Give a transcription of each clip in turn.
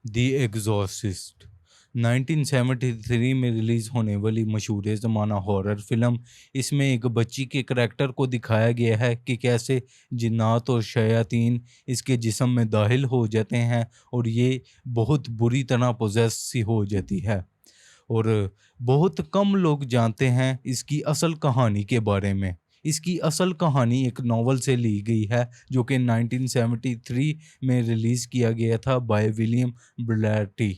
दी Exorcist 1973 में release होने वाली मशहूर ज़माना हॉरर फिल्म। इसमें एक बच्ची के करैक्टर को दिखाया गया है कि कैसे जिन्नात और शयातीन इसके जिस्म में दाखिल हो जाते हैं और ये बहुत बुरी तरह पोजेस सी हो जाती है। और बहुत कम लोग जानते हैं इसकी असल कहानी के बारे में। इसकी असल कहानी एक नॉवल से ली गई है जो कि 1973 में रिलीज़ किया गया था बाय विलियम ब्लैटी।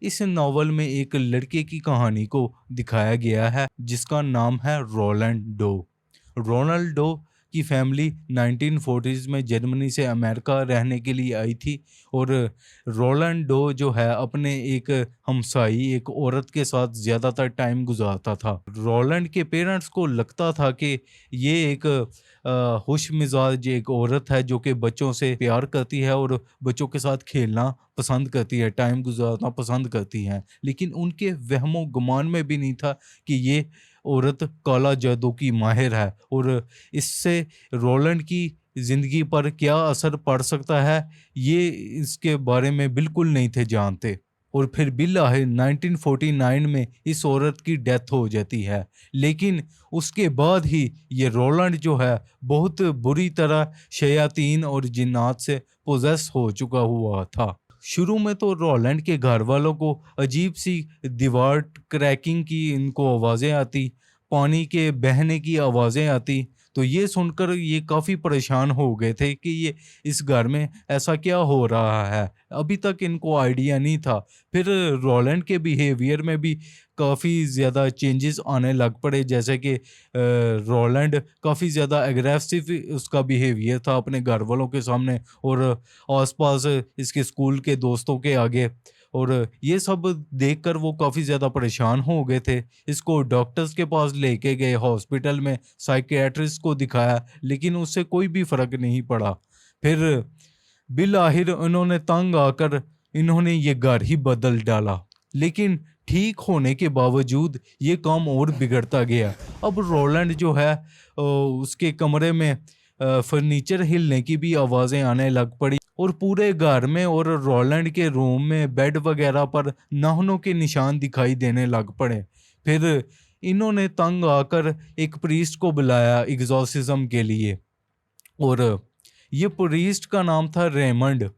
इस नॉवल में एक लड़के की कहानी को दिखाया गया है जिसका नाम है रोलैंड डो। रोनाल्ड डो की फैमिली 1940s में जर्मनी से अमेरिका रहने के लिए आई थी और रोलैंड डो जो है अपने एक हमसाई एक औरत के साथ ज़्यादातर टाइम गुजारता था। रोलैंड के पेरेंट्स को लगता था कि ये एक खुश मिजाज एक औरत है जो कि बच्चों से प्यार करती है और बच्चों के साथ खेलना पसंद करती है, टाइम गुजारना पसंद करती हैं। लेकिन उनके वहमो गुमान में भी नहीं था कि ये औरत काला जादू की माहिर है और इससे रोलैंड की ज़िंदगी पर क्या असर पड़ सकता है ये इसके बारे में बिल्कुल नहीं थे जानते। और फिर बिल आखिर 1949 में इस औरत की डेथ हो जाती है। लेकिन उसके बाद ही ये रोलैंड जो है बहुत बुरी तरह शयातीन और जिन्नात से पोजेस हो चुका हुआ था। शुरू में तो रोलैंड के घर वालों को अजीब सी दीवार क्रैकिंग की इनको आवाज़ें आती, पानी के बहने की आवाज़ें आती। तो ये सुनकर ये काफ़ी परेशान हो गए थे कि ये इस घर में ऐसा क्या हो रहा है। अभी तक इनको आइडिया नहीं था। फिर रोलैंड के बिहेवियर में भी काफ़ी ज़्यादा चेंजेस आने लग पड़े, जैसे कि रोलैंड काफ़ी ज़्यादा एग्रेसिव उसका बिहेवियर था अपने घर वालों के सामने और आसपास इसके स्कूल के दोस्तों के आगे। और ये सब देखकर वो काफ़ी ज़्यादा परेशान हो गए थे। इसको डॉक्टर्स के पास लेके गए, हॉस्पिटल में साइकियाट्रिस्ट को दिखाया, लेकिन उससे कोई भी फ़र्क नहीं पड़ा। फिर बिल-आखिर उन्होंने तंग आकर इन्होंने ये घर ही बदल डाला। लेकिन ठीक होने के बावजूद ये काम और बिगड़ता गया। अब रोलैंड जो है उसके कमरे में फर्नीचर हिलने की भी आवाज़ें आने लग पड़ी और पूरे घर में और रोलैंड के रूम में बेड वगैरह पर नाखूनों के निशान दिखाई देने लग पड़े। फिर इन्होंने तंग आकर एक प्रीस्ट को बुलाया एग्जॉर्सिज्म के लिए और ये प्रीस्ट का नाम था रेमंड।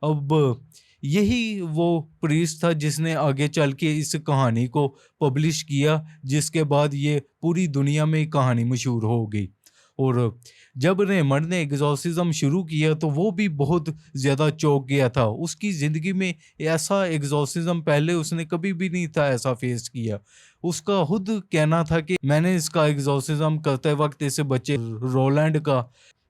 अब यही वो प्रीस्ट था जिसने आगे चल के इस कहानी को पब्लिश किया, जिसके बाद ये पूरी दुनिया में कहानी मशहूर हो गई। और जब रेमंड ने एग्जॉर्सिज्म शुरू किया तो वो भी बहुत ज़्यादा चौंक गया था। उसकी ज़िंदगी में ऐसा एग्जॉर्सिज्म पहले उसने कभी भी नहीं था ऐसा फेस किया। उसका खुद कहना था कि मैंने इसका एग्जॉर्सिज्म करते वक्त इस बच्चे रोलैंड का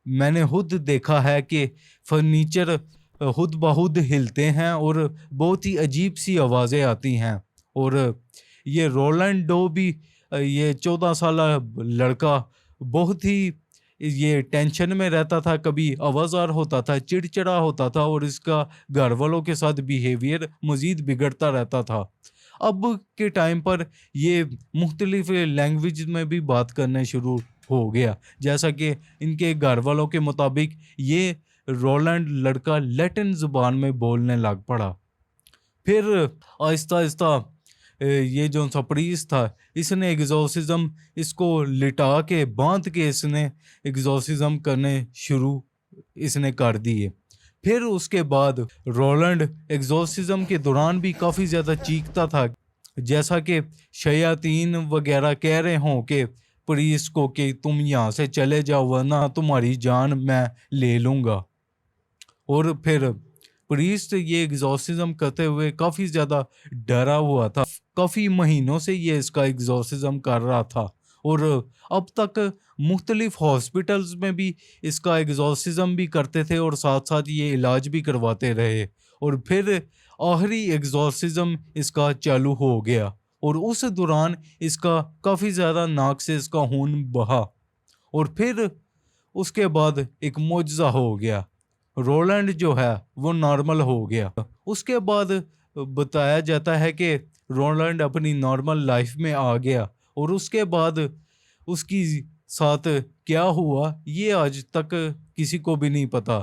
मैंने खुद देखा है कि फर्नीचर खुद ब-खुद हिलते हैं और बहुत ही अजीब सी आवाज़ें आती हैं। और ये रोलैंड डो भी ये 14 साला लड़का बहुत ही ये टेंशन में रहता था, कभी आवाज़ार होता था, चिड़चिड़ा होता था और इसका घर वालों के साथ बिहेवियर मज़ीद बिगड़ता रहता था। अब के टाइम पर ये मुख्तलिफ लैंग्वेज में भी बात करना शुरू हो गया। जैसा कि इनके घर वालों के मुताबिक ये रोलैंड लड़का लैटिन ज़ुबान में बोलने लग पड़ा। फिर आहिस्ता-आहिस्ता ये जो सा प्रीस्ट था इसने एग्जॉर्सिज्म इसको लिटा के बांध के इसने एग्जॉर्सिज्म करने शुरू इसने कर दिए। फिर उसके बाद रोलैंड एग्जॉर्सिज्म के दौरान भी काफ़ी ज़्यादा चीखता था, जैसा कि शयातीन वगैरह कह रहे हों कि प्रीस्ट को कि तुम यहाँ से चले जाओ वरना तुम्हारी जान मैं ले लूँगा। और फिर प्रीस्ट ये एग्जॉर्सिज्म करते हुए काफ़ी ज़्यादा डरा हुआ था। काफ़ी महीनों से ये इसका एग्जॉर्सिज्म कर रहा था और अब तक मुख्तलिफ हॉस्पिटल्स में भी इसका एग्जॉर्सिज्म भी करते थे और साथ-साथ ये इलाज भी करवाते रहे। और फिर आखिरी एग्जॉर्सिज्म इसका चालू हो गया और उस दौरान इसका काफ़ी ज़्यादा नाक से इसका खून बहा और फिर उसके बाद एक मुआजिज़ा हो गया। रोलैंड जो है वो नॉर्मल हो गया। उसके बाद बताया जाता है कि रोलैंड अपनी नॉर्मल लाइफ में आ गया और उसके बाद उसकी साथ क्या हुआ ये आज तक किसी को भी नहीं पता।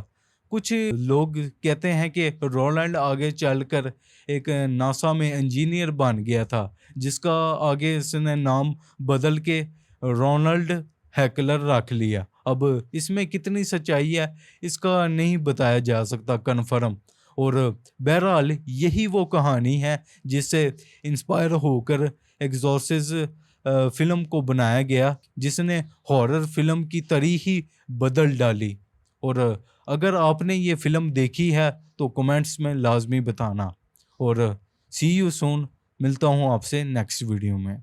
कुछ लोग कहते हैं कि रोलैंड आगे चलकर एक नासा में इंजीनियर बन गया था, जिसका आगे इसने नाम बदल के रोनाल्ड हैकलर रख लिया। अब इसमें कितनी सच्चाई है इसका नहीं बताया जा सकता कन्फर्म। और बहरहाल यही वो कहानी है जिससे इंस्पायर होकर एग्जॉर्सिस्ट फिल्म को बनाया गया, जिसने हॉरर फिल्म की तारीख ही बदल डाली। और अगर आपने ये फिल्म देखी है तो कमेंट्स में लाजमी बताना। और सी यू सून, मिलता हूँ आपसे नेक्स्ट वीडियो में।